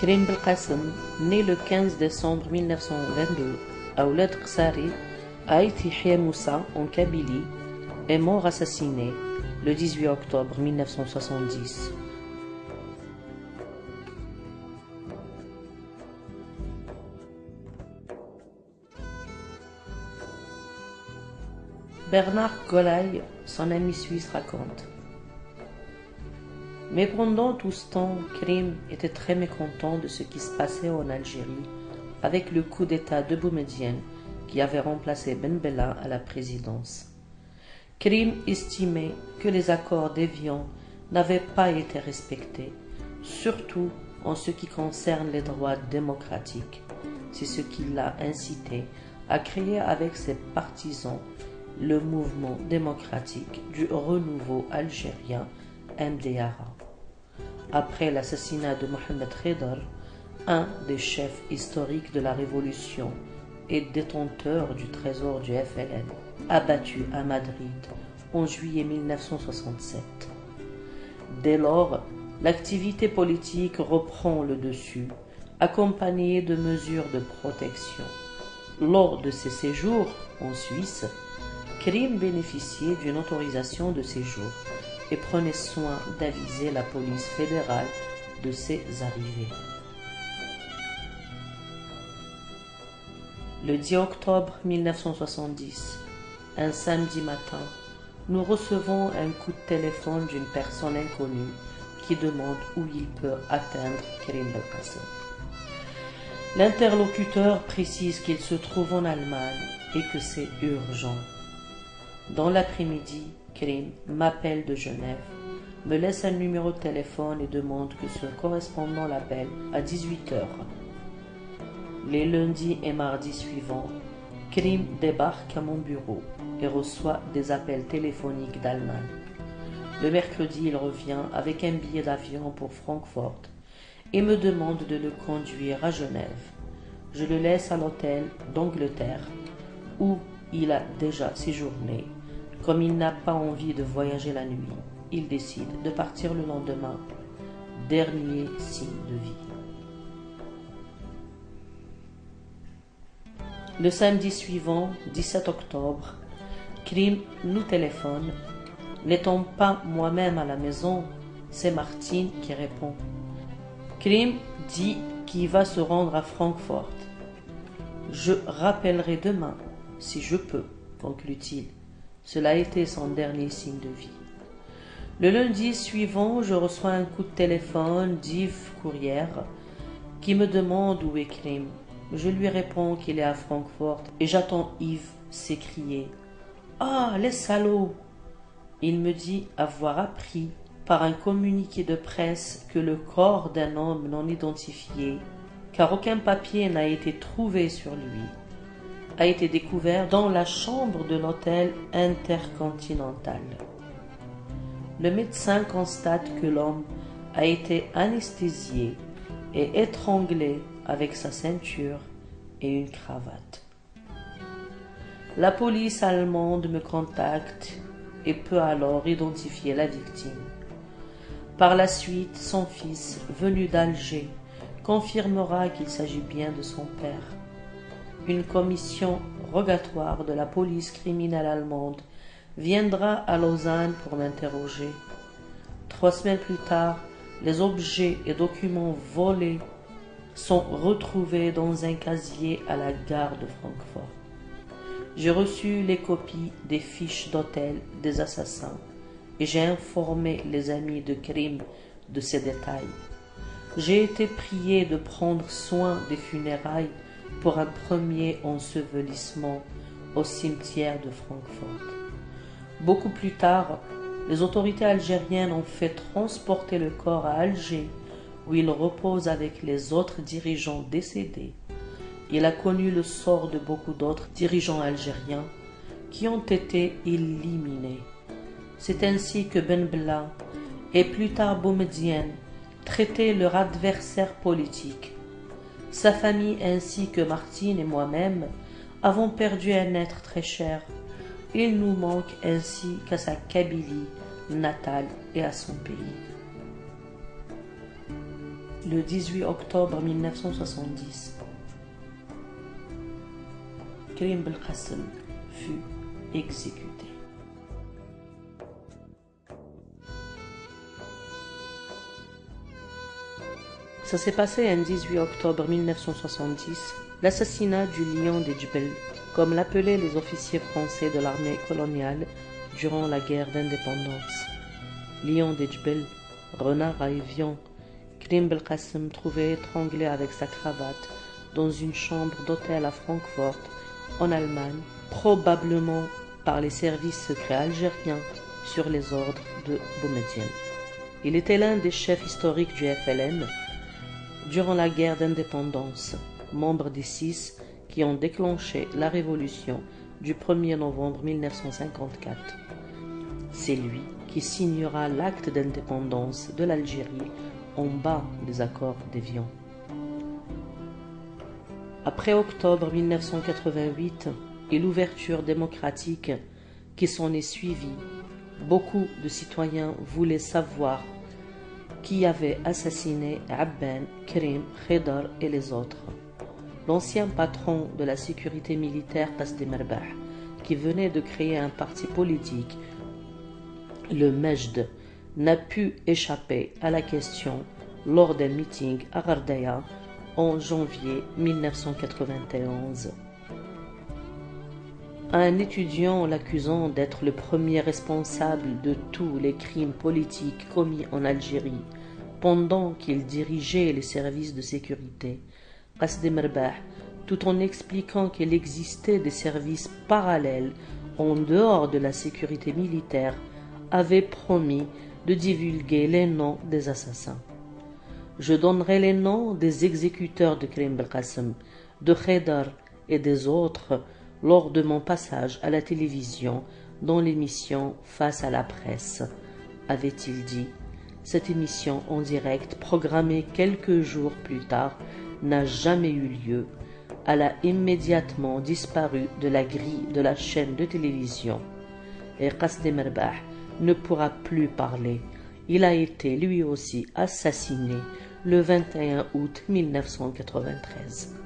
Karim Belkacem, né le 15 décembre 1922 à Ouled Qsari, a été Moussa en Kabylie, est mort assassiné le 18 octobre 1970. Bernard Golaï, son ami suisse, raconte: mais pendant tout ce temps, Karim était très mécontent de ce qui se passait en Algérie avec le coup d'État de Boumedienne qui avait remplacé Ben Bella à la présidence. Karim estimait que les accords d'Évian n'avaient pas été respectés, surtout en ce qui concerne les droits démocratiques. C'est ce qui l'a incité à créer avec ses partisans le mouvement démocratique du renouveau algérien MDRA. Après l'assassinat de Mohamed Khedr, un des chefs historiques de la révolution et détenteur du trésor du FLN, abattu à Madrid en juillet 1967. Dès lors, l'activité politique reprend le dessus, accompagnée de mesures de protection. Lors de ses séjours en Suisse, Karim bénéficiait d'une autorisation de séjour et prenait soin d'aviser la police fédérale de ses arrivées. Le 10 octobre 1970, un samedi matin, nous recevons un coup de téléphone d'une personne inconnue qui demande où il peut atteindre Karim Belkacem. L'interlocuteur précise qu'il se trouve en Allemagne et que c'est urgent. Dans l'après-midi, Karim m'appelle de Genève, me laisse un numéro de téléphone et demande que son correspondant l'appelle à 18h. Les lundis et mardis suivants, Karim débarque à mon bureau et reçoit des appels téléphoniques d'Allemagne. Le mercredi, il revient avec un billet d'avion pour Francfort et me demande de le conduire à Genève. Je le laisse à l'hôtel d'Angleterre où il a déjà séjourné. Comme il n'a pas envie de voyager la nuit, il décide de partir le lendemain. Dernier signe de vie. Le samedi suivant, 17 octobre, Karim nous téléphone. N'étant pas moi-même à la maison, c'est Martine qui répond. Karim dit qu'il va se rendre à Francfort. Je rappellerai demain, si je peux, conclut-il. Cela a été son dernier signe de vie. Le lundi suivant, je reçois un coup de téléphone d'Yves Courrière qui me demande où est Karim. Je lui réponds qu'il est à Francfort et j'attends Yves s'écrier « Ah, les salauds !» Il me dit avoir appris par un communiqué de presse que le corps d'un homme non identifié, car aucun papier n'a été trouvé sur lui, a été découvert dans la chambre de l'hôtel Intercontinental. Le médecin constate que l'homme a été anesthésié et étranglé avec sa ceinture et une cravate. La police allemande me contacte et peut alors identifier la victime. Par la suite, son fils, venu d'Alger, confirmera qu'il s'agit bien de son père. Une commission rogatoire de la police criminelle allemande viendra à Lausanne pour m'interroger. 3 semaines plus tard, les objets et documents volés sont retrouvés dans un casier à la gare de Francfort. J'ai reçu les copies des fiches d'hôtel des assassins et j'ai informé les amis de Karim de ces détails. J'ai été prié de prendre soin des funérailles pour un premier ensevelissement au cimetière de Francfort. Beaucoup plus tard, les autorités algériennes ont fait transporter le corps à Alger, où il repose avec les autres dirigeants décédés. Il a connu le sort de beaucoup d'autres dirigeants algériens qui ont été éliminés. C'est ainsi que Ben Bella et plus tard Boumedienne traitaient leur adversaire politique. Sa famille ainsi que Martine et moi-même avons perdu un être très cher. Il nous manque ainsi qu'à sa Kabylie natale et à son pays. le 18 octobre 1970, Karim Belkacem fut exécuté. Ça s'est passé un 18 octobre 1970, l'assassinat du lion des Djebel, comme l'appelaient les officiers français de l'armée coloniale durant la guerre d'indépendance. Lion des Djebel, renard à Évian, Karim Belkacem trouvé étranglé avec sa cravate dans une chambre d'hôtel à Francfort, en Allemagne, probablement par les services secrets algériens sur les ordres de Boumedienne. Il était l'un des chefs historiques du FLN durant la guerre d'indépendance, membre des 6 qui ont déclenché la révolution du 1er novembre 1954. C'est lui qui signera l'acte d'indépendance de l'Algérie en bas des accords d'Évian. Après octobre 1988 et l'ouverture démocratique qui s'en est suivie, beaucoup de citoyens voulaient savoir qui avait assassiné Abban, Karim, Khedar et les autres. L'ancien patron de la sécurité militaire Qasem Merbah, qui venait de créer un parti politique, le Majd, n'a pu échapper à la question lors d'un meeting à Ghardaïa en janvier 1991. Un étudiant l'accusant d'être le premier responsable de tous les crimes politiques commis en Algérie pendant qu'il dirigeait les services de sécurité, Qasem Merbah, tout en expliquant qu'il existait des services parallèles en dehors de la sécurité militaire, avait promis de divulguer les noms des assassins. Je donnerai les noms des exécuteurs de Karim Belkacem, de Khedar et des autres lors de mon passage à la télévision dans l'émission Face à la presse, avait-il dit. Cette émission en direct, programmée quelques jours plus tard, n'a jamais eu lieu. Elle a immédiatement disparu de la grille de la chaîne de télévision. Et Qasem Merbah ne pourra plus parler. Il a été lui aussi assassiné le 21 août 1993.